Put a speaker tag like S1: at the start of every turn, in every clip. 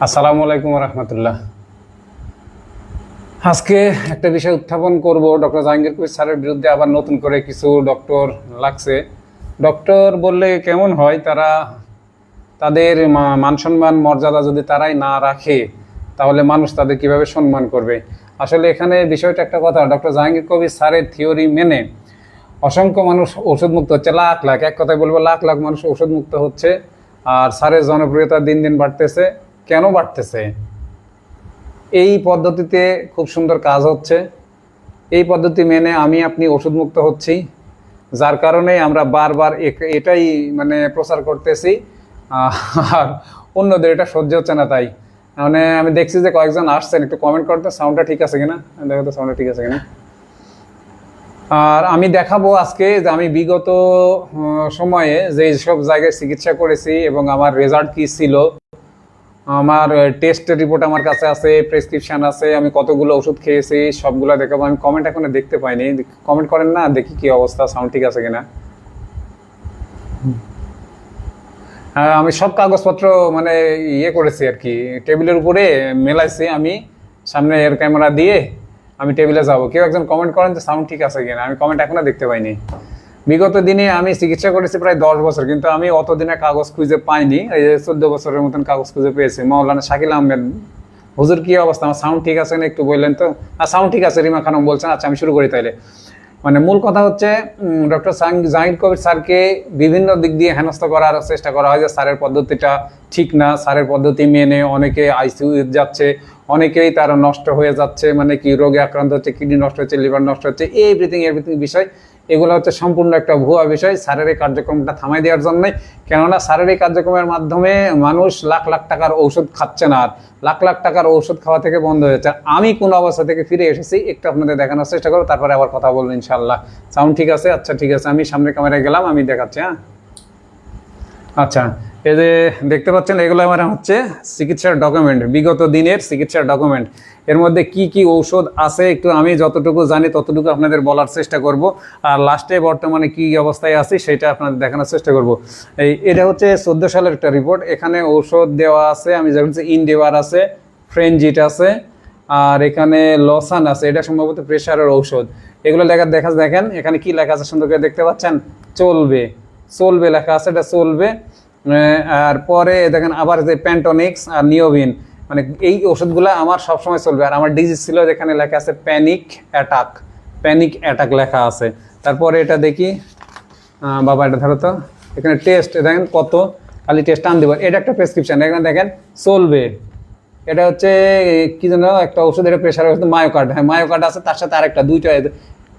S1: আসসালামু আলাইকুম রহমতুল্লাহ। আজকে একটা বিষয় উত্থাপন করব। ডক্টর জাহাঙ্গীর কবির স্যারের বিরুদ্ধে আবার নতুন করে কিছু ডক্টর লাগছে। ডক্টর বললে কেমন হয়, তারা তাদের মান সম্মান মর্যাদা যদি তারাই না রাখে তাহলে মানুষ তাদের কিভাবে সম্মান করবে। আসলে এখানে বিষয়টা একটা কথা, ডক্টর জাহাঙ্গীর কবির স্যারের থিওরি মেনে অসংখ্য মানুষ ওষুধ মুক্ত হচ্ছে, লাখ লাখ, এক কথায় বলবো লাখ লাখ মানুষ ওষুধ মুক্ত হচ্ছে। আর স্যারের জনপ্রিয়তা দিন দিন বাড়তেছে। কেন বাড়তেছে? এই পদ্ধতিতে খুব সুন্দর কাজ হচ্ছে। এই পদ্ধতি মেনে আমি আপনি ওষুধ মুক্ত হচ্ছি, যার কারণে আমরা বারবার এটাই প্রচার করতেছি। আর অন্যদের এটা সহ্য হচ্ছে না। তাই আমি দেখছি যে কয়েকজন আসছেন, একটু কমেন্ট করতে সাউন্ডটা ঠিক আছে কিনা, দেখো তো সাউন্ডটা ঠিক আছে কিনা। আর আমি দেখাবো আজকে যে আমি বিগত সময়ে যে সব জায়গায় চিকিৎসা করেছি এবং আমার রেজাল্ট কি ছিল। আমার টেস্টের রিপোর্ট আমার কাছে আছে, প্রেসক্রিপশন আছে, আমি কতগুলো ওষুধ খেয়েছি সবগুলো দেখাবো। আমি কমেন্ট এখনো দেখতে পাইনি, কমেন্ট করেন না, দেখি কি অবস্থা, সাউন্ড ঠিক আছে কিনা। আমি সব কাগজপত্র ইয়ে করেছি আর কি, টেবিলের উপরে মেলাইছি। আমি সামনে এর ক্যামেরা দিয়ে আমি টেবিলে যাব। কেউ একজন কমেন্ট করেন যে সাউন্ড ঠিক আছে কিনা, আমি কমেন্ট এখনো দেখতে পাইনি। বিগত দিনে আমি চিকিৎসা করেছি প্রায় 10 বছর, কিন্তু আমি অতদিনে কাগজ খুঁজে পাইনি। এই যে 14 বছরের মতন কাগজ খুঁজে পেয়েছি। মাওলানা শাকিল আহমেদ, হুজুর কি অবস্থা, আমার সাউন্ড ঠিক আছে না একটু বললেন তো। আর সাউন্ড ঠিক আছে, রিমা খানম বলছেন। আচ্ছা আমি শুরু করি তাইলে। মূল কথা হচ্ছে ডক্টর জাহাঙ্গীর কবির স্যারকে বিভিন্ন দিক দিয়ে হেনস্থা করার চেষ্টা করা হয় যে স্যারের পদ্ধতিটা ঠিক না, স্যারের পদ্ধতি মেনে অনেকে আইসিইউ যাচ্ছে, অনেকেই তারা নষ্ট হয়ে যাচ্ছে, কি রোগে আক্রান্ত হচ্ছে, কিডনি নষ্ট হচ্ছে, লিভার নষ্ট হচ্ছে, এভরিথিং বিষয়। এগুলো হচ্ছে সম্পূর্ণ একটা ভুয়া বিষয় স্যারের এই কার্যক্রমটা থামাই দেওয়ার জন্যই। কেননা স্যারের এই কার্যক্রমের মাধ্যমে মানুষ লাখ লাখ টাকার ঔষধ খাচ্ছে না, আর লাখ লাখ টাকার ঔষধ খাওয়া থেকে বন্ধ হয়েছে। আমি কোন অবস্থা থেকে ফিরে এসেছি একটু আপনাদের দেখানোর চেষ্টা করবো, তারপরে আবার কথা বলবো ইনশাল্লাহ। সাউন্ড ঠিক আছে? আচ্ছা ঠিক আছে, আমি সামনে ক্যামেরায় গেলাম, আমি দেখাচ্ছি। হ্যাঁ আচ্ছা, এই যে দেখতে পাচ্ছেন এগুলো আমার হচ্ছে চিকিৎসার ডকুমেন্ট, বিগত দিনের চিকিৎসার ডকুমেন্ট। এর মধ্যে কি কি ঔষধ আছে একটু আমি যতটুকু জানি ততটুকু আপনাদের বলার চেষ্টা করব, আর লাস্টে বর্তমানে কি অবস্থায় আছি সেটা আপনাদের দেখানোর চেষ্টা করব। এটা হচ্ছে 14 সালের একটা রিপোর্ট। এখানে ঔষধ দেওয়া আছে, আমি যেমন ইনডেভার আছে, ফ্রেনজিট আছে, আর এখানে লসান আছে, এটা সম্ভবত প্রেশারের ঔষধ। এগুলো দেখেন এখানে কি লেখা আছে, সুন্দর করে দেখতে পাচ্ছেন, চলবে চলবে লেখা আছে, এটা চলবে। আর পরে দেখেন আবার যে প্যান্টোনিক্স আর নিওভিন, এই ওষুধগুলো আমার সবসময় চলবে। আর আমার ডিজিজ ছিল, যেখানে লেখা আছে প্যানিক অ্যাটাক লেখা আছে। তারপরে এটা দেখি, বাবা এটা ধরো তো, এখানে টেস্ট দেখেন কত, খালি টেস্ট আন দেবো। এটা একটা প্রেসক্রিপশন, এখানে দেখেন চলবে। এটা হচ্ছে কি যেন একটা ওষুধ, এটা প্রেশারের ওষুধ, মায়োকার্ড। হ্যাঁ মায়োকার্ড আছে, তার সাথে আরেকটা দুইটা।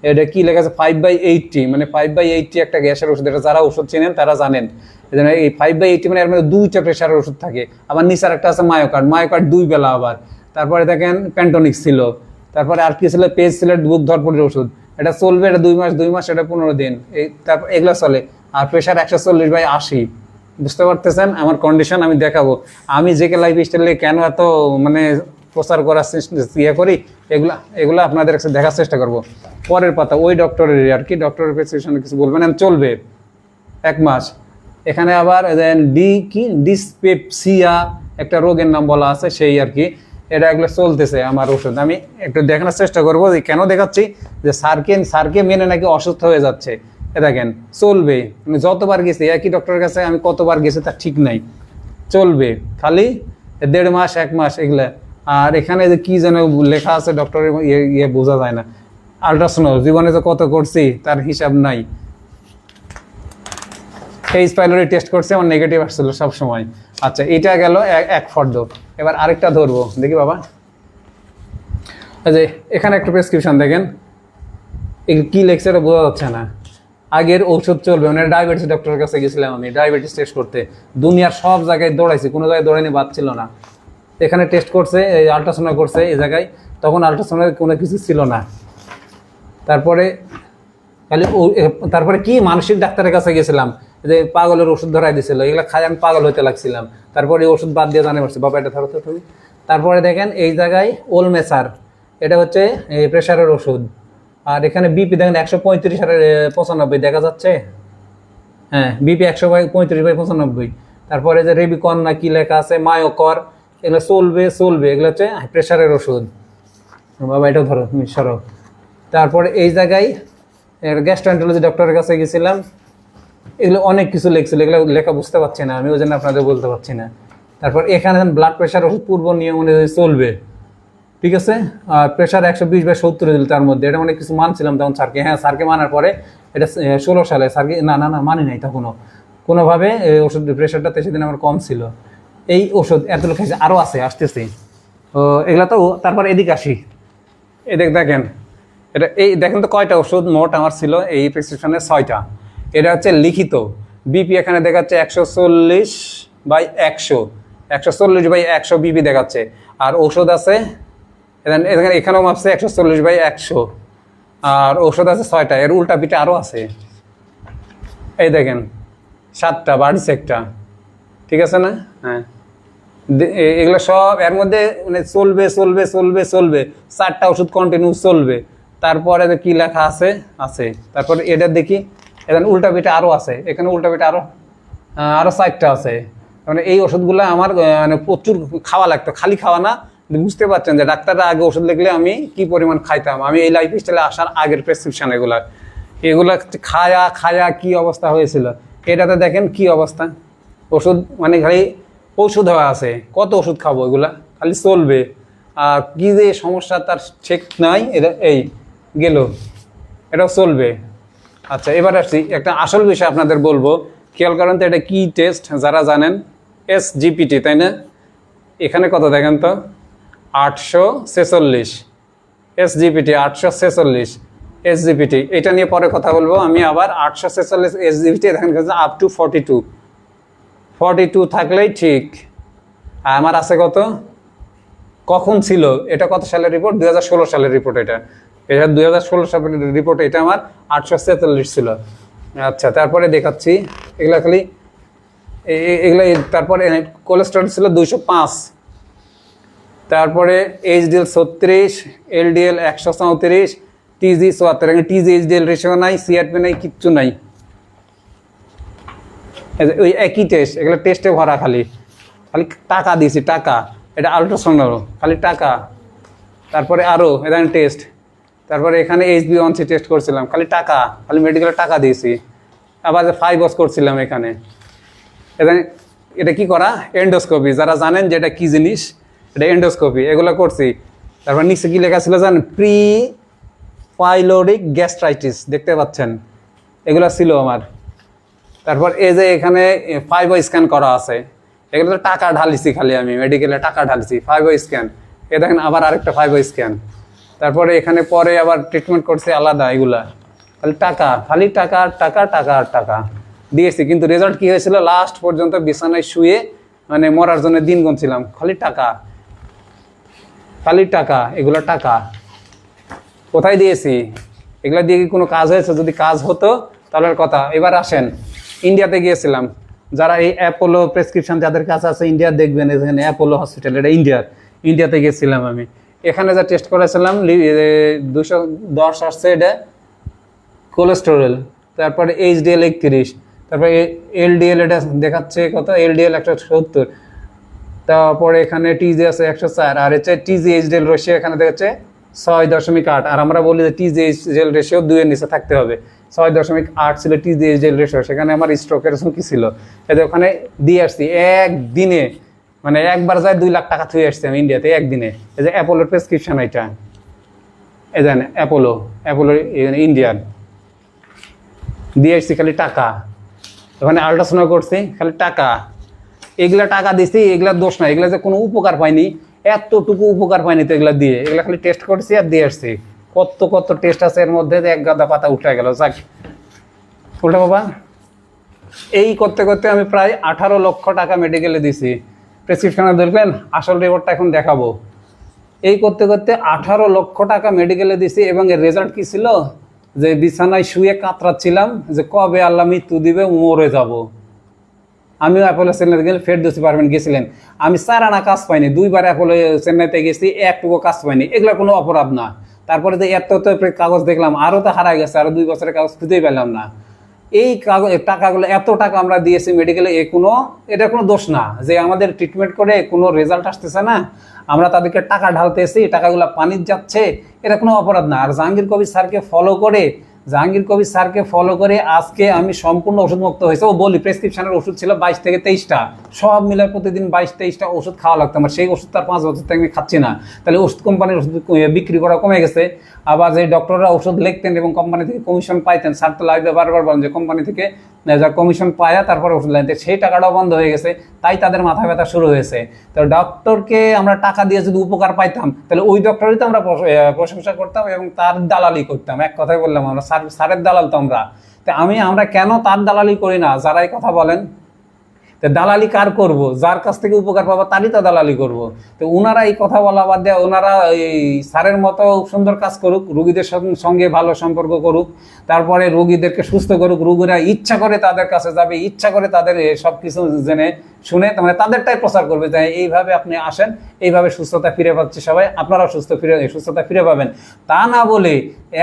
S1: এটা কি লেখা আছে 5/80, 5/80 একটা গ্যাসের ওষুধ। এটা যারা ওষুধ চেনেন তারা জানেন। এই 5/80 এর মধ্যে দুইটা প্রেশারের ওষুধ থাকে। আবার নিচার একটা আছে মায়োকার্ড 2 বেলা আবার। তারপরে দেখেন প্যান্টোনিক্স ছিল, তারপরে আর কি ছিল, পেজ ছিল বুক ধরপড়ের ওষুধ। এটা চলবে, এটা 2 মাস, এটা 15 দিন। তারপর এগুলো চলে। আর প্রেশার 140/80। বুঝতে পারতেছেন আমার কন্ডিশন, আমি দেখাবো। আমি যে কে লাইফ স্টাইলে কেন এত প্রচার করার ইয়ে করি, এগুলো আপনাদের কাছে দেখার চেষ্টা করব। পরের পাতা ওই ডক্টরের আর কি, ডক্টরের প্রেসক্রিপশনে কিছু বলবেন, চলবে 1 মাস। এখানে আবার ডিসপেপসিয়া একটা রোগের নাম বলা আছে, সেই আর কি। এটা এগুলো চলতেছে আমার ওষুধ। আমি একটু দেখানোর চেষ্টা করবো যে কেন দেখাচ্ছি, যে স্যারকে মেনে নাকি অসুস্থ হয়ে যাচ্ছে। দেখেন চলবে, আমি যতবার গেছি একই ডক্টরের কাছে, আমি কতবার গেছি তার ঠিক নাই। চলবে খালি 1.5 মাস 1 মাস এগুলা। আর এখানে যে কি যেন লেখা আছে ডক্টরের ইয়ে বোঝা যায় না। আল্ট্রাসাউন্ড জীবনে যে কত করছি তার হিসাব নাই। এইচ পাইলরি টেস্ট করছে, আমার নেগেটিভ আসছিল সব সময়। আচ্ছা এটা গেল এক ফর্দ। এবার আরেকটা ধরবো, দেখি বাবা। যে এখানে একটা প্রেসক্রিপশন দেখেন, কি লেখছে এটা বোঝা যাচ্ছে না। আগের ঔষধ চলবে, ডায়াবেটিস ডক্টরের কাছে গেছিলাম আমি ডায়াবেটিস টেস্ট করতে। দুনিয়ার সব জায়গায় দৌড়াইছি, কোনো জায়গায় দৌড়াইনি, বাদ ছিল না। এখানে টেস্ট করছে, এই আল্ট্রাসাউন্ড করছে এই জায়গায়, তখন আল্ট্রাসাউন্ডের কোনো কিছু ছিল না। তারপরে কি মানসিক ডাক্তারের কাছে গেছিলাম, যে পাগলের ওষুধ ধরাই দিছিল, এগুলো খাই আমি পাগল হইতে লাগছিলাম। তারপরে ওষুধ বাদ দিয়ে জানে পারছি, বাবা এটা ধরো তো তুমি। তারপরে দেখেন এই জায়গায় ওলমেসার, এটা হচ্ছে প্রেশারের ওষুধ। আর এখানে বিপি দেখেন 135/95 দেখা যাচ্ছে। হ্যাঁ বিপি 135/95। তারপরে যে রেবিকন না কি লেখা আছে, মায়োকর, এগুলো চলবে, এগুলো হচ্ছে হাই প্রেশারের ওষুধ। বাবা এটা ধরো, তুমি সরো। তারপরে এই জায়গায় গ্যাস্ট্রোএন্টারোলজি ডক্টরের কাছে গেছিলাম, এগুলো অনেক কিছু লিখছিল, এগুলো লেখা বুঝতে পারছি না আমি, ওই জন্য আপনাদের বলতে পারছি না। তারপর এখানে ব্লাড প্রেশার ওষুধ পূর্ব নিয়ম অনুযায়ী চলবে, ঠিক আছে। আর প্রেশার 120/70 দিল তার মধ্যে, এটা অনেক কিছু মানছিলাম তখন স্যারকে। হ্যাঁ, স্যারকে মানার পরে এটা 16 সালে স্যারকে না মানি নাই তখনও কোনোভাবে। ওষুধ প্রেশারটা সেদিন আমার কম ছিল। এই ওষুধ এতগুলো খাইছে, আরও আসতেছি। ও এগুলা তো। তারপর এদিকে আসি, এদিকে দেখেন, এটা এই দেখেন তো কয়টা ওষুধ মোট আমার ছিল এই প্রেসক্রিপশনে? 6টা। এটা হচ্ছে লিখিত। বিপি এখানে দেখাচ্ছে 140/100, 140/100 বিপি দেখাচ্ছে। আর ঔষধ আছে এখানেও মাপছে 140/100, আর ঔষধ আছে 6টা। এর উল্টা পিঠে আরও আছে, এই দেখেন 7টা, বাড়িছে একটা, ঠিক আছে না? হ্যাঁ, এগুলো সব এর মধ্যে মানে চলবে 4টা ওষুধ কন্টিনিউ চলবে। তারপরে কি লেখা আছে? তারপরে এটা দেখি, এখানে উল্টা পিঠে আরও আছে, এখানে উল্টা পিঠে আরও 4টা আছে। মানে এই ওষুধগুলো আমার মানে প্রচুর খাওয়া লাগতো, খালি খাওয়া না। বুঝতে পারছেন যে ডাক্তাররা আগে ওষুধ লিখলে আমি কি পরিমাণ খাইতাম। আমি এই লাইফ স্টাইলে আসার আগের প্রেসক্রিপশন এগুলা খায়া কি অবস্থা হয়েছিল। এটাতে দেখেন কি অবস্থা, ওষুধ মানে খালি ঔষধ হওয়া আছে। কত ওষুধ খাবো, এগুলা খালি চলবে। আর কি যে সমস্যা তার ঠিক নাই। এটা এই গেল, এটাও চলবে। আচ্ছা, এবার আসছি একটা আসল বিষয় আপনাদের বলবো, খেয়াল করেন তো এটা কি টেস্ট যারা জানেন? SGPT, তাই না? এখানে কত দেখেন তো, 846 SGPT, 846 SGPT। এটা নিয়ে পরে কথা বলবো আমি। আবার 846 SGPT দেখেন আপ টু 42 থাকলেই ঠিক। আমার আছে কত, কখন ছিল এটা, কত সালের রিপোর্ট? 2016 সালের রিপোর্ট। এটা 2016 সালের রিপোর্ট। এটা আমার 846 ছিল। আচ্ছা, তারপরে দেখাচ্ছি এগুলা খালি এগুলা। তারপরে কোলেস্টেরল ছিল 205, তারপরে HDL 36, LDL 134, TG 74। TG HDL ratio নাই, CRP নাই, কিচ্ছু নাই। ওই একই টেস্ট, এগুলো টেস্টে ভরা, খালি টাকা দিয়েছি, টাকা। এটা আলট্রাসাউন্ড, খালি টাকা। তারপরে আরও এখানে টেস্ট, তারপরে এখানে HbA1c টেস্ট করছিলাম, খালি টাকা, খালি মেডিকেলে টাকা দিয়েছি। আবার 5 বস করছিলাম এখানে। এটা কি করা? এন্ডোস্কোপি। যারা জানেন যে এটা কি জিনিস, এটা এন্ডোস্কোপি, এগুলো করছি। তারপর নিচে কি লেখা ছিল জানেন? প্রি পাইলোরিক গ্যাস্ট্রাইটিস, দেখতে পাচ্ছেন, এগুলো ছিল আমার। তারপর এই যে এখানে 5 স্ক্যান করা আছে, এগুলো তো টাকা ঢালিছি, খালি আমি মেডিকেলে টাকা ঢালিছি। 5 স্ক্যান, এ দেখেন আবার আরেকটা 5 স্ক্যান। তারপরে এখানে পরে আবার ট্রিটমেন্ট করছে আলাদা, এগুলা খালি টাকা, খালি টাকা টাকা টাকা আর টাকা দিয়েছি। কিন্তু রেজাল্ট কি হয়েছিল? লাস্ট পর্যন্ত বিছানায় শুয়ে মানে মরার জন্য দিন গুনছিলাম, খালি টাকা, খালি টাকা, এগুলো টাকা। কোথায় দিয়েছি? এগুলো দিয়ে কি কোনো কাজ হয়েছে? যদি কাজ হতো তাহলে কথা। এবার আসেন, ইন্ডিয়াতে গিয়েছিলাম। যারা এই অ্যাপোলো প্রেসক্রিপশন যাদের কাছে আছে, ইন্ডিয়ার দেখবেন, এখানে অ্যাপোলো হসপিটাল, এটা ইন্ডিয়াতে গেছিলাম আমি। এখানে যা টেস্ট করেছিলাম 210 আসছে এটা কোলেস্টেরল, তারপরে HDL 31, তারপরে LDL এটা দেখাচ্ছে কত, LDL 170, তারপরে এখানে TG আছে 104, আর হচ্ছে TG HDL রেশিও এখানে দেখাচ্ছে 6.8। আর আমরা বলি যে TG HDL রেশিও 2 এর নিচে থাকতে হবে। 6.8 ছিল TG HDL রেশিও, সেখানে আমার স্ট্রোকের ঝুঁকি ছিল। এতে ওখানে দিয়ে আসছি একদিনে, মানে একবার যায় 2 লাখ টাকা থুয়ে আসছি আমি ইন্ডিয়াতে একদিনে। এই যে অ্যাপোলোর প্রেসক্রিপশন, এটা এই জানেন অ্যাপোলো ইন্ডিয়ান দিয়ে আসছি, খালি টাকা। ওখানে আল্ট্রাসাউন্ড করছি, খালি টাকা। এগুলা টাকা দিছি, এগুলার দোষ না, এগুলা যে কোনো উপকার পাইনি, এতটুকু উপকার পাইনি তো এগুলা দিয়ে। এগুলা খালি টেস্ট করছি আর দিয়ে আসছি। কত টেস্ট আছে এর মধ্যে, এক গাদা পাতা উঠে গেল। যাক, উল্টা বাবা। এই করতে করতে আমি প্রায় 18 লক্ষ টাকা মেডিকেলে দিছি। প্রেসক্রিপশনে দেখবেন, আসল রিপোর্টটা এখন দেখাবো। এই করতে করতে 18 লক্ষ টাকা মেডিকেলে দিছি। এবং এর রেজাল্ট কি ছিল? যে বিছানায় শুয়ে কাতরাচ্ছিলাম যে কবে আল্লাহ মৃত্যু দিবে, মরে যাব। আমিও অ্যাপোলো চেন্নাইতে গেলে ফেরদৌসী পারবেন গেছিলেন, আমি 4 আনা কাজ পাইনি। 2বার অ্যাপোলো চেন্নাইতে গেছি, একটুকু কাজ পাইনি। এগুলো কোনো অপরাধ না। তারপরে যে এত কাগজ দেখলাম, আরও তো হারাই গেছে, আরও 2 বছরের কাগজ খুঁজেই পেলাম না। এই টাকাগুলো, এত টাকা আমরা দিয়েছি মেডিকেলে, এটা কোনো দোষ না যে আমাদের ট্রিটমেন্ট করে কোনো রেজাল্ট আসতেছে না, আমরা তাদেরকে টাকা ঢালতেছি, টাকাগুলো পানির যাচ্ছে, এটা কোনো অপরাধ না। আর জাহাঙ্গীর কবির স্যারকে ফলো করে আজকে আমি সম্পূর্ণ ওষুধ মুক্ত হয়েছে। ও বলি প্রেসক্রিপশনের ওষুধ ছিল 22 থেকে 23টা, সব মিলে প্রতিদিন 22-23টা ওষুধ খাওয়া লাগতো আমার। সেই ওষুধ তার 5 বছর থেকে আমি খাচ্ছি না, তাহলে ওষুধ কোম্পানির ওষুধ বিক্রি করা কমে গেছে। আবার যে ডক্টররা ওষুধ লিখতেন এবং কোম্পানি থেকে কমিশন পাইতেন, স্যার তো লাইভে বারবার বলেন যে কোম্পানি থেকে যা কমিশন পায়া তারপরে ওষুধ লাইন, সেই টাকাটাও বন্ধ হয়ে গেছে, তাই তাদের মাথা ব্যথা শুরু হয়েছে। তো ডক্টরকে আমরা টাকা দিয়ে যদি উপকার পাইতাম, তাহলে ওই ডক্টরই তো আমরা প্রশংসা করতাম এবং তার দালালি করতাম। এক কথাই বললাম, আমরা স্যারের দালাল তো আমরা। তো আমরা কেন তার দালালি করি না? যারা এই কথা বলেন, তো দালালি কার করব? যার কাছ থেকে উপকার পাবো তারই তো দালালি করব। তো ওনারা এই কথা বলা বাদ দিয়ে ওনারা এই স্যারের মতো সুন্দর কাজ করুক, রুগীদের সঙ্গে ভালো সম্পর্ক করুক, তারপরে রোগীদেরকে সুস্থ করুক, রোগীরা ইচ্ছা করে তাদের কাছে যাবে, ইচ্ছা করে তাদের সব কিছু জেনে শুনে মানে তাদেরটাই প্রচার করবে যে এইভাবে আপনি আসেন, এইভাবে সুস্থতা ফিরে পাচ্ছে সবাই, আপনারাও সুস্থতা ফিরে পাবেন। তা না বলে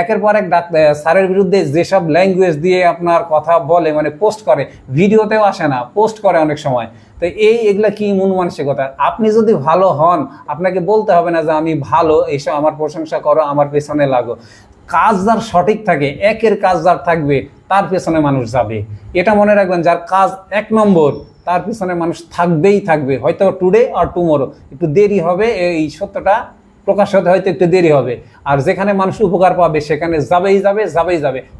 S1: একের পর এক ডাক্তার স্যারের বিরুদ্ধে যেসব ল্যাঙ্গুয়েজ দিয়ে আপনার কথা বলে, মানে পোস্ট করে, ভিডিওতেও আসে না, পোস্ট করে অনেক সময়। তো এগুলা কি মন মানসিকতা? আপনি যদি ভালো হন, আপনাকে বলতে হবে না যে আমি ভালো, এইসব আমার প্রশংসা করো, আমার পেছনে লাগো। কাজ যার সঠিক থাকে, একের কাজ যার থাকবে, তার পেছনে মানুষ যাবে। এটা মনে রাখবেন, যার কাজ 1 নম্বর, তার পিছনে মানুষ থাকবে। হয়তো টুডে আর টুমোরো একটু দেরি হবে, এই সত্যটা প্রকাশ হতে হয়তো একটু দেরি হবে। আর যেখানে মানুষ উপকার পাবে সেখানে যাবেই যাবে।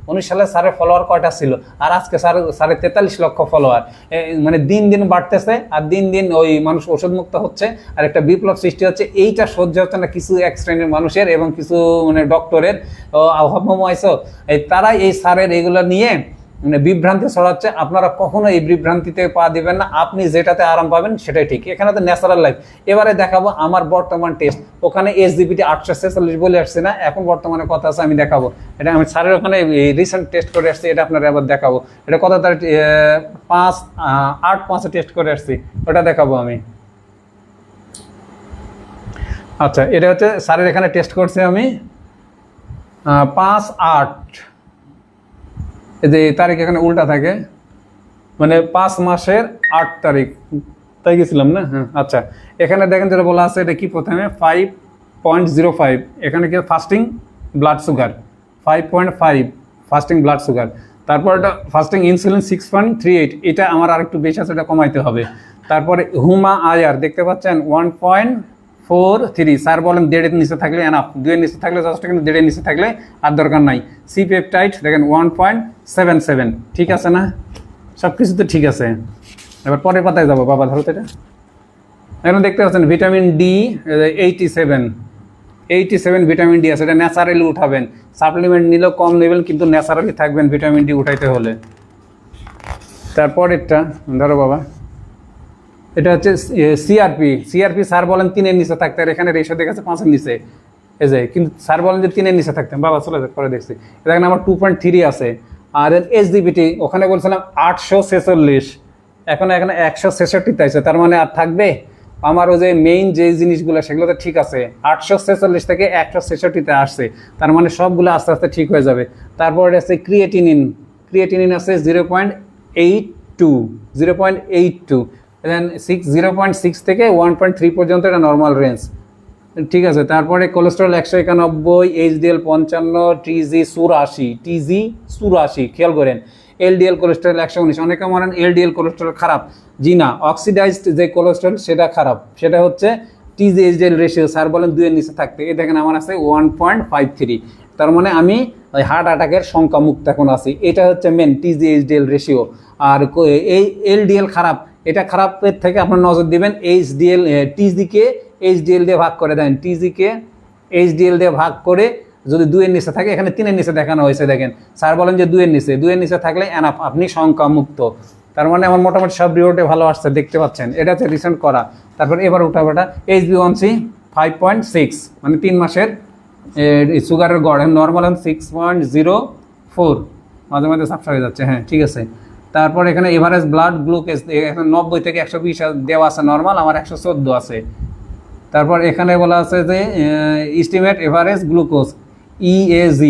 S1: 19 সালে স্যারের ফলোয়ার কয়টা ছিল, আর আজকে স্যারের 43 লক্ষ ফলোয়ার। মানে দিন দিন বাড়তেছে, আর দিন দিন ওই মানুষ ওষুধ মুক্ত হচ্ছে, আর একটা বিপ্লব সৃষ্টি হচ্ছে। এইটা সহ্য হচ্ছে না কিছু এক শ্রেণীর মানুষের এবং কিছু মানে ডক্টরের। তারাই এই স্যারের এগুলো নিয়ে মানে বিভ্রান্তি ছড়াচ্ছে। আপনারা কখনো এই বিভ্রান্তিতে পা দিবেন না, আপনি যেটাতে আরাম পাবেন সেটাই ঠিক। এখানে তো ন্যাচারাল লাইফ। এবারে দেখাবো আমার বর্তমান টেস্ট। ওখানে SGPT 846 বলে আসছে না, এখন বর্তমানে কথা আছে, আমি দেখাবো। এটা আমি স্যারের ওখানে রিসেন্ট টেস্ট করে আসছি, এটা আপনারা আবার দেখাবো। এটা কত তারিখ? 8/5 টেস্ট করে আসছি, ওটা দেখাবো আমি। আচ্ছা, এটা হচ্ছে স্যারের এখানে টেস্ট করছি আমি 5/8। এই যে তারিখ এখানে উল্টা থাকে, মানে 5 মাসের 8 তারিখ, তাই গেছিলাম না? হ্যাঁ, আচ্ছা। এখানে দেখেন যেটা বলা আছে, এটা কি প্রথমে 5.05, এখানে কি fasting blood sugar 5.5 fasting blood sugar. তারপর এটা ফাস্টিং ইনসুলিন 6.38, এটা আমার আরেকটু বেশি আছে, এটা কমাইতে হবে। তারপরে হুমা আয়ার দেখতে পাচ্ছেন 1.43, স্যার বলেন 1.5-এর নিচে থাকলে এনাফ, 2-এর নিচে থাকলে যথেষ্ট, কিন্তু 1.5-এর নিচে থাকলে আর দরকার নাই। সি পেপটাইড দেখেন 1.77, ঠিক আছে না? সব কিছু তো ঠিক আছে। এবার পরের পাতায় যাবো, বাবা ধরো তো এটা। এখন দেখতে পাচ্ছেন ভিটামিন ডি 87 ভিটামিন ডি আছে, এটা ন্যাচারালি উঠাবেন। সাপ্লিমেন্ট নিলেও কম নেবেন, কিন্তু ন্যাচারালি থাকবেন ভিটামিন ডি উঠাইতে হলে। তারপরেরটা ধরো বাবা, এটা হচ্ছে সিআরপি স্যার বলেন 3-এর নিচে থাকতে, আর এখানে রেশো দেখাচ্ছে 5-এর নিচে। এই যে কিন্তু স্যার বলেন যে 3-এর নিচে থাকতেন, বাবা চলে যাক করে দেখছি। দেখেন আমার 2.3 আছে। আর SGPT ওখানে বলছিলাম 846, এখন এখানে 166 আছে, তার মানে আর থাকবে আমার ওই যে মেইন যে জিনিসগুলো সেগুলো তো ঠিক আছে। 846 থেকে 166-তে আসছে, তার মানে সবগুলো আস্তে আস্তে ঠিক হয়ে যাবে। তারপরে আছে ক্রিয়েটিনিন আছে 0.82, দেন 0.6 থেকে 1.3 পর্যন্ত এটা নর্মাল রেঞ্জ, ঠিক আছে। তারপরে কোলেস্ট্রল 191, HDL 55, TG 84, খেয়াল করেন। LDL cholesterol 119। অনেকে মনে LDL কোলেস্ট্রল খারাপ, জি না, অক্সিডাইজড যে কোলেস্ট্রল সেটা খারাপ, সেটা হচ্ছে TG HDL রেশিও স্যার বলেন 2-এর নিচে থাকতে। এই দেখেন আমার আছে 1.53, তার মানে আমি ওই হার্ট অ্যাটাকের সংখ্যা মুক্ত এখন আছি। এটা হচ্ছে মেন TG HDL রেশিও। আর এই LDL খারাপ, এটা খারাপের থেকে আপনার নজর দিবেন। TG-কে HDL দিয়ে ভাগ করে দেন, TG-কে HDL দিয়ে ভাগ করে যদি 2-এর নিচে থাকে, এখানে 3-এর নিচে দেখানো হয়েছে, দেখেন স্যার বলেন যে 2-এর নিচে থাকলে এনাফ, আপনি সংখ্যা মুক্ত। তার মানে আমার মোটামুটি সব রিপোর্টে ভালো আসছে, দেখতে পাচ্ছেন। এটা হচ্ছে রিসেন্ট করা। তারপর এবার উঠাবোটা HbA1c 5.6, মানে 3 মাসের সুগারের গড়। নর্মাল 6.04, মাঝে মাঝে সাপসা হয়ে যাচ্ছে, হ্যাঁ ঠিক আছে। তারপর এখানে এভারেজ ব্লাড গ্লুকোজ 90 থেকে 120 দেওয়া আছে নর্মাল, আমার 114 আছে। তারপর এখানে বলা আছে যে এস্টিমেট এভারেজ গ্লুকোজ, EAG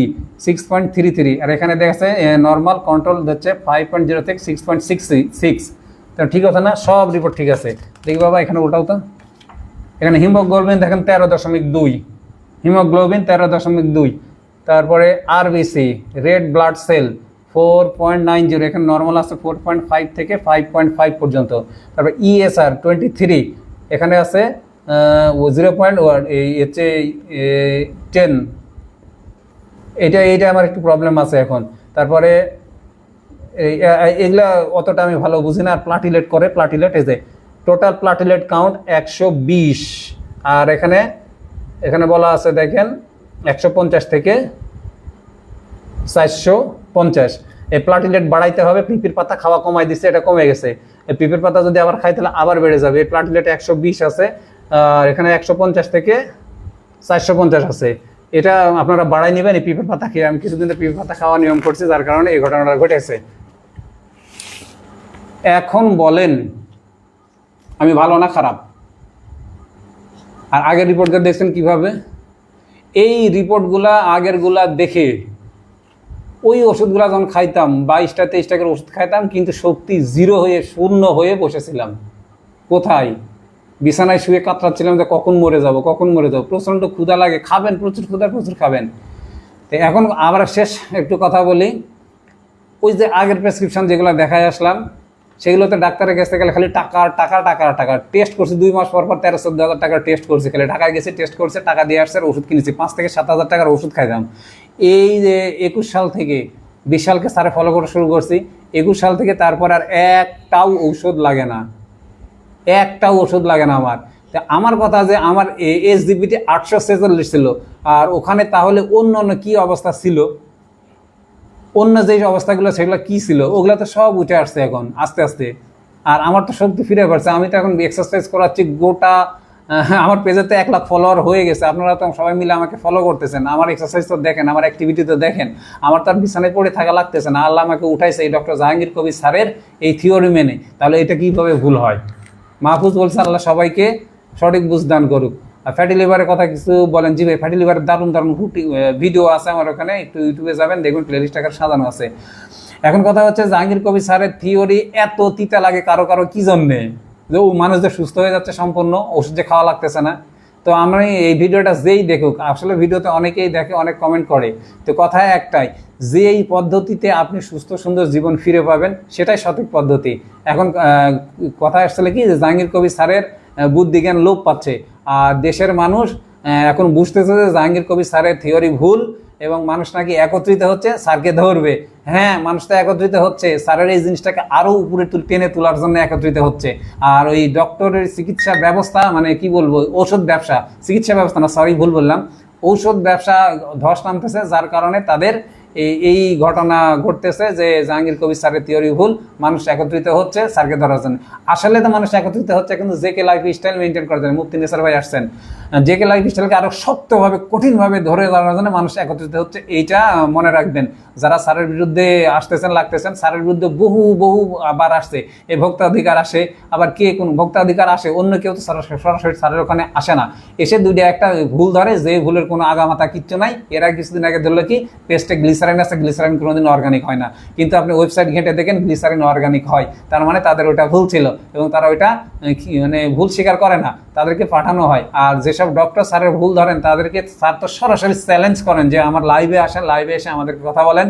S1: 6.33, আর এখানে দেখাচ্ছে নর্মাল কন্ট্রোল হচ্ছে 5.0 থেকে 6.66। তো ঠিক আছে না, সব রিপোর্ট ঠিক আছে। দেখি বাবা এখানে ওটাও তো, এখানে হিমোগ্লোবিন দেখেন 13.2, হিমোগ্লোবিন 13.2। তারপরে আরবিসি রেড ব্লাড সেল 4.90, এখানে নর্মাল আছে 4.5 থেকে 5.5 পর্যন্ত। তারপরে ESR 23, এখানে আছে 0.1, এই হচ্ছে 10। এইটা আমার একটু প্রবলেম আছে এখন। তারপরে এগুলা অতটা আমি ভালো বুঝি না। আর প্লাটিলেট করে, প্লাটিলেট এই যে টোটাল প্লাটিলেট কাউন্ট 120, আর এখানে বলা আছে দেখেন 150 থেকে 450। এই প্লাটিলেট বাড়াইতে হবে, পিপির পাতা খাওয়া কমাই দিচ্ছে, এটা কমে গেছে। এই পিপির পাতা যদি আবার খাই তাহলে আবার বেড়ে যাবে। এই প্লাটিলেট 120 আছে, আর এখানে 150 থেকে 450 আছে। এটা আপনারা বাড়াই নেবেন এই পিপির পাতা খেয়ে। আমি কিছুদিন পিপির পাতা খাওয়া নিয়ম করছি, যার কারণে এই ঘটনাটা ঘটেছে। এখন বলেন আমি ভালো না খারাপ? আর আগের রিপোর্টটা দেখছেন কিভাবে? এই রিপোর্টগুলা আগেরগুলা দেখে ওই ওষুধগুলা যখন খাইতাম 22টা 23 টাকার ওষুধ খাইতাম, কিন্তু শক্তি জিরো হয়ে শূন্য হয়ে বসেছিলাম। কোথায়? বিছানায় শুয়ে কাতরাচ্ছিলাম যে কখন মরে যাব, কখন মরে যাবো। প্রচণ্ড ক্ষুধা লাগে, খাবেন প্রচুর ক্ষুধা, প্রচুর খাবেন। তো এখন আবার শেষ একটু কথা বলি। ওই যে আগের প্রেসক্রিপশন যেগুলো দেখায় আসলাম, সেগুলোতে ডাক্তারের কাছে গেলে খালি টাকা টাকা টাকা টাকা। টেস্ট করছি 2 মাস পর 13-14 হাজার টাকার টেস্ট করছি, খালি ঢাকায় গেছি, টেস্ট করছে, টাকা দিয়ে আসছে, ওষুধ কিনেছি, 5 থেকে 7 হাজার টাকার ওষুধ খাইতাম। এই যে 21 সাল থেকে 20 সালকে স্যারে ফলো করা শুরু করছি, 21 সাল থেকে তারপর আর একটাও ঔষধ লাগে না, একটাও ওষুধ লাগে না আমার। তা আমার কথা যে আমার SGPT 846 ছিল, আর ওখানে তাহলে অন্য অন্য কী অবস্থা ছিল, অন্য যে অবস্থাগুলো সেগুলো কী ছিল, ওগুলো তো সব উঠে আসছে এখন আস্তে আস্তে। আর আমার তো শক্তি ফিরে পাচ্ছে, আমি তো এখন এক্সারসাইজ করাচ্ছি। গোটা আমার পেজে তো 1 লাখ ফলোয়ার হয়ে গেছে। আপনারা তো সবাই মিলে আমাকে ফলো করতেছেন, আমার এক্সারসাইজ তো দেখেন, আমার অ্যাক্টিভিটি তো দেখেন। আমার তো আর বিছানায় পড়ে থাকা লাগতেছে না। আল্লাহ আমাকে উঠাইছে এই ডক্টর জাহাঙ্গীর কবির স্যারের এই থিওরি মেনে। তাহলে এটা কীভাবে ভুল হয়? মাহফুজ বলছে আল্লাহ সবাইকে সঠিক বুঝ দান করুক। আর ফ্যাটি লিভারের কথা কিছু বলেন? জি ভাই, ফ্যাটি লিভারের দারুণ দারুণ ভিডিও আছে আমার ওখানে, একটু ইউটিউবে যাবেন, দেখুন, প্লেলিস্ট টাকার সাজানো আছে। এখন কথা হচ্ছে জাহাঙ্গীর কবির স্যারের থিওরি এত তিতা লাগে কারো কারো কি জন্যে, যে ও মানুষ যে সুস্থ হয়ে যাচ্ছে সম্পূর্ণ, ওষুধ যে খাওয়া লাগতেছে না। তো আমরা এই ভিডিওটা যেই দেখুক, আসলে ভিডিওতে অনেকেই দেখে, অনেক কমেন্ট করে, তো কথা একটাই, যে এই পদ্ধতিতে আপনি সুস্থ সুন্দর জীবন ফিরে পাবেন, সেটাই সঠিক পদ্ধতি। এখন কথা আসলে কি, যে জাহাঙ্গীর কবির স্যারের বুদ্ধিজ্ঞান লোপ পাচ্ছে, আর দেশের মানুষ এখন বুঝতেছে যে জাহাঙ্গীর কবির স্যারের থিওরি ভুল, এবং মানুষ নাকি একত্রিত হচ্ছে স্যারকে ধরবে। হ্যাঁ, মানুষ তো একত্রিত হচ্ছে, স্যারের এই জিনিসটাকে আরও উপরে টেনে তোলার জন্য একত্রিত হচ্ছে। আর ওই ডক্টরের চিকিৎসা ব্যবস্থা, মানে কি বলবো, ঔষধ ব্যবসা, চিকিৎসা ব্যবস্থা না, সরি ভুল বললাম, ঔষধ ব্যবসা ধস নামতেছে, যার কারণে তাদের এই ঘটনা ঘটতেছে যে জাহাঙ্গীর কবির স্যারের থিওরি ভুল, মানুষ একত্রিত হচ্ছে স্যারকে ধরার জন্য। আসলে তো মানুষ একত্রিত হচ্ছে কিন্তু জেকে লাইফ স্টাইল মেনটেন করার জন্য। মুফতি নেসার ভাই আসছেন, জেকে লাইফ স্টাইলকে আরও শক্তভাবে কঠিনভাবে ধরে ধরার জন্য মানুষ একত্রিত হচ্ছে, এইটা মনে রাখবেন। যারা স্যারের বিরুদ্ধে আসতেছেন লাগতেছেন, স্যারের বিরুদ্ধে বহু বার আসছে, এই ভোক্তাধিকার আসে, আবার কে কোন ভোক্তাধিকার আসে, অন্য কেউ তো সরাসরি স্যারের ওখানে আসে না, এসে দুইটা একটা ভুল ধরে, যে ভুলের কোনো আগামাতা কিচ্ছু নাই। এরা কিছুদিন আগে ধরলো কি পেস্টে গ্লিসারিন আছে, গ্লিসারিন কোনোদিন অর্গানিক হয় না, কিন্তু আপনি ওয়েবসাইট ঘেঁটে দেখেন গ্লিসারিন অর্গানিক হয়, তার মানে তাদের ওইটা ভুল ছিল, এবং তারা ওইটা মানে ভুল স্বীকার করে না, তাদেরকে পাঠানো হয়। আর যেসব ডক্টর স্যারের ভুল ধরেন, তাদেরকে স্যার তো সরাসরি চ্যালেঞ্জ করেন যে আমার লাইভে আসেন, লাইভে এসে আমাদেরকে কথা বলেন,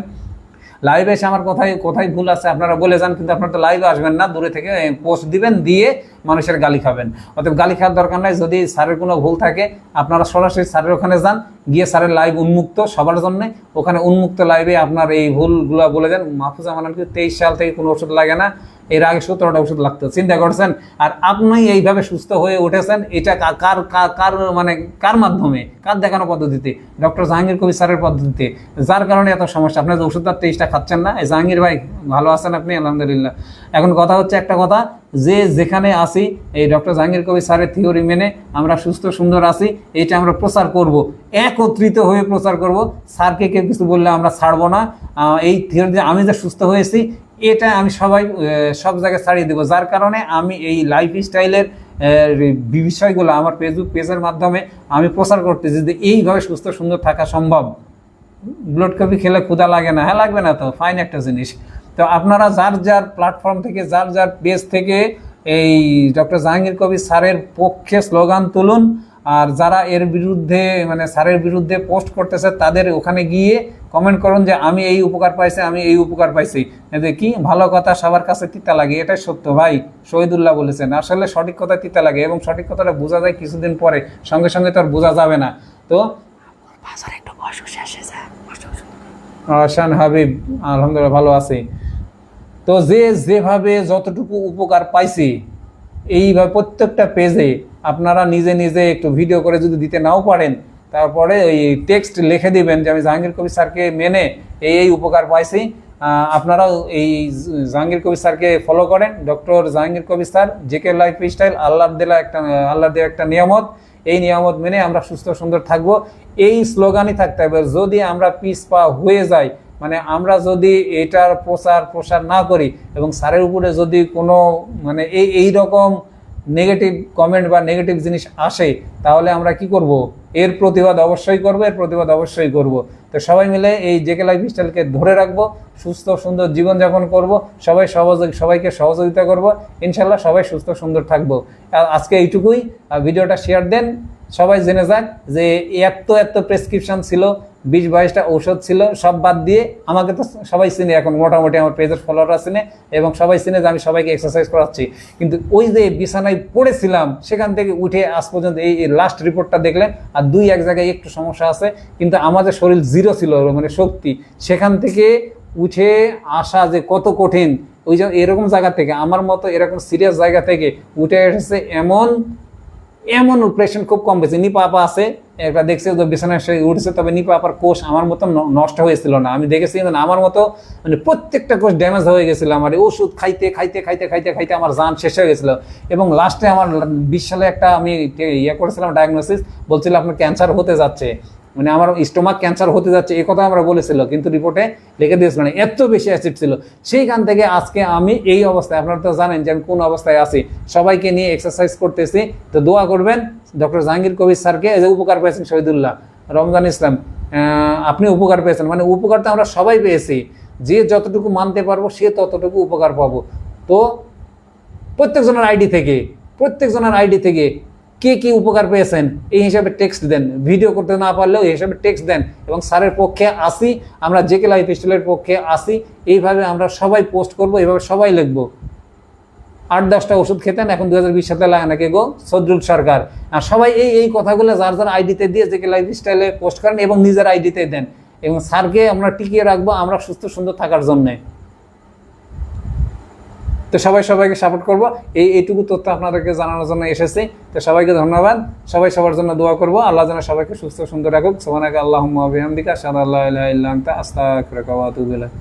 S1: লাইভে এসে আমার কোথায় ভুল আছে আপনারা বলে যান। কিন্তু আপনারা তো লাইভে আসবেন না, দূরে থেকে পোস্ট দিবেন, দিয়ে মানুষের গালি খাবেন। অতএব গালি খাওয়ার দরকার নাই। যদি স্যারের কোনো ভুল থাকে, আপনারা সরাসরি স্যারের ওখানে যান, গিয়ে স্যারের লাইভ উন্মুক্ত সবার জন্য, ওখানে উন্মুক্ত লাইভে আপনার এই ভুলগুলো বলে দেন। মাহফুজ আমার 23 সাল থেকে কোনো ওষুধ লাগে না, এর আগে 17টা ওষুধ লাগতো, চিন্তা করছেন। আর আপনি এইভাবে সুস্থ হয়ে উঠেছেন, এটা কার মানে কার মাধ্যমে, কার দেখানো পদ্ধতিতে? ডক্টর জাহাঙ্গীর কবির স্যারের পদ্ধতিতে, যার কারণে এত সমস্যা। আপনার যে ওষুধটা 23টা খাচ্ছেন না, এই জাহাঙ্গীর ভাই ভালো আছেন আপনি? আলহামদুলিল্লাহ। এখন কথা হচ্ছে একটা কথা, যে যেখানে আসি এই ডক্টর জাহাঙ্গীর কবির স্যারের থিওরি মেনে আমরা সুস্থ সুন্দর আসি, এটা আমরা প্রচার করব, একত্রিত হয়ে প্রচার করব। স্যারকে কেউ কিছু বললে আমরা ছাড়বো না। এই থিওরি আমি যে সুস্থ হয়েছি, এটা আমি সব জায়গায় ছাড়িয়ে দেবো। যার কারণে আমি এই লাইফ স্টাইলের বিষয়গুলো আমার ফেসবুক পেজের মাধ্যমে আমি প্রচার করতেছি যে এইভাবে সুস্থ সুন্দর থাকা সম্ভব। ব্লড কফি খেলে ক্ষুধা লাগে না? হ্যাঁ লাগবে না তো, ফাইন একটা জিনিস। তো আপনারা যার যার প্ল্যাটফর্ম থেকে, যার যার পেজ থেকে এই ডক্টর জাহাঙ্গীর কবির স্যারের পক্ষে স্লোগান তুলুন। আর যারা এর বিরুদ্ধে মানে স্যারের বিরুদ্ধে পোস্ট করতেছে তাদের ওখানে গিয়ে কমেন্ট করুন যে আমি এই উপকার পাইছি, আমি এই উপকার পাইছি। এতে কি ভালো কথা সবার কাছে তিতা লাগে, এটাই সত্য ভাই। শহীদুল্লাহ বলেছেন আসলে সঠিক কথা তিতা লাগে, এবং সঠিক কথাটা বোঝা যায় কিছুদিন পরে, সঙ্গে সঙ্গে তো আর বোঝা যাবে না। তো শান হাবিব আলহামদুলিল্লাহ ভালো আছি। তো যে যেভাবে যতটুকু উপকার পাইছি, এইভাবে প্রত্যেকটা পেজে আপনারা নিজে নিজে একটু ভিডিও করে যদি দিতে নাও পারেন, তারপরে ওই টেক্সট লিখে দিবেন যে আমি জাহাঙ্গীর কবির স্যারকে মেনে এই উপকার পাইছি। আপনারাও এই জাহাঙ্গীর কবির স্যারকে ফলো করেন। Doctor Jahangir Kabir sir, JK lifestyle, আল্লাহর দেওয়া একটা নিয়ামত। এই নিয়ামত মেনে আমরা সুস্থ সুন্দর থাকবো, এই স্লোগানই থাকতে হবে। যদি আমরা পিছপা হয়ে যাই, মানে আমরা যদি এটার প্রসার না করি এবং স্যারের উপরে যদি কোনো মানে এই রকম নেগেটিভ কমেন্ট বা নেগেটিভ জিনিস আসে, তাহলে আমরা কি করব? এর প্রতিবাদ অবশ্যই করব। তো সবাই মিলে এই জেকে লাইফস্টাইলকে ধরে রাখবো, সুস্থ সুন্দর জীবনযাপন করব, সবাইকে সহযোগিতা করব, ইনশাল্লাহ সবাই সুস্থ সুন্দর থাকবো। আজকে এইটুকুই। ভিডিওটা শেয়ার দেন, সবাই জেনে যাক যে এত প্রেসক্রিপশন ছিল, 20-22টা ঔষধ ছিল, সব বাদ দিয়ে আমাকে তো সবাই চিনে এখন, মোটামুটি আমার পেজের ফলোয়াররা চিনে, এবং সবাই চিনে যে আমি সবাইকে এক্সারসাইজ করাচ্ছি। কিন্তু ওই যে বিছানায় পড়েছিলাম, সেখান থেকে উঠে আজ পর্যন্ত এই লাস্ট রিপোর্টটা দেখলেন, আর 2-1 জায়গায় একটু সমস্যা আছে, কিন্তু আমাদের শরীর জিরো ছিল, মানে শক্তি। সেখান থেকে উঠে আসা যে কত কঠিন, ওই যে এরকম জায়গা থেকে, আমার মতো এরকম সিরিয়াস জায়গা থেকে উঠে এসেছে এমন পেশেন্ট খুব কম পেয়েছে। নিপা আপা আছে একটা, দেখছি বিছানায় উঠেছে, তবে নিপা আপার কোষ আমার মতো নষ্ট হয়েছিল না, আমি দেখেছি। মানে আমার মতো মানে প্রত্যেকটা কোষ ড্যামেজ হয়ে গেছিল। আমার ওষুধ খাইতে আমার জান শেষ হয়ে গেছিলো। এবং লাস্টে আমার 20 সালে একটা আমি করেছিলাম ডায়াগনোসিস, বলছিল আপনার ক্যান্সার হতে যাচ্ছে, মানে আমার স্টোমাক ক্যান্সার হতে যাচ্ছে, এই কথা আমরা বলেছিল, কিন্তু রিপোর্টে লিখে দিয়েছিল না, এত বেশি অ্যাসিড ছিল। সেইখান থেকে আজকে আমি এই অবস্থায়, আপনারা তো জানেন যে আমি কোন অবস্থায় আছি, সবাইকে নিয়ে এক্সারসাইজ করতেছি। তো দোয়া করবেন ডক্টর জাহাঙ্গীর কবির স্যারকে, যে উপকার পেয়েছেন শহীদুল্লাহ, রমজান ইসলাম, আপনি উপকার পেয়েছেন, মানে উপকার তো আমরা সবাই পেয়েছি, যে যতটুকু মানতে পারবো সে ততটুকু উপকার পাবো। তো প্রত্যেকজনের আইডি থেকে কে কি উপকার পেয়েছেন এই হিসাবে টেক্সট দেন, ভিডিও করতে না পারলেও এই হিসাবে টেক্সট দেন। এবং স্যারের পক্ষে আসি আমরা, জেকে লাইফস্টাইলের পক্ষে আসি, এইভাবে আমরা সবাই পোস্ট করব, এইভাবে সবাই লিখবো। 8-10টা ওষুধ খেতেন, এখন 2020 সালে লাগে নাকি গো সদরুল সরকার। আর সবাই এই কথাগুলো যার যার আইডিতে দিয়ে জেকে লাইফস্টাইলে পোস্ট করেন এবং নিজের আইডিতে দেন, এবং স্যারকে আমরা টিকিয়ে রাখবো আমরা সুস্থ সুন্দর থাকার জন্যে। তো সবাইকে সাপোর্ট করবো, এইটুকু তথ্য আপনাদেরকে জানানোর জন্য এসেছি। তো সবাইকে ধন্যবাদ, সবার জন্য দোয়া করবো, আল্লাহ যেন সবাইকে সুস্থ সুন্দর রাখুক। সুবহানাকা আল্লাহুম্মা ওয়া বিহামদিকা আশহাদু আল্লা ইলাহা ইল্লা আনতা আস্তাগফিরুকা ওয়া আতুবু ইলাইক।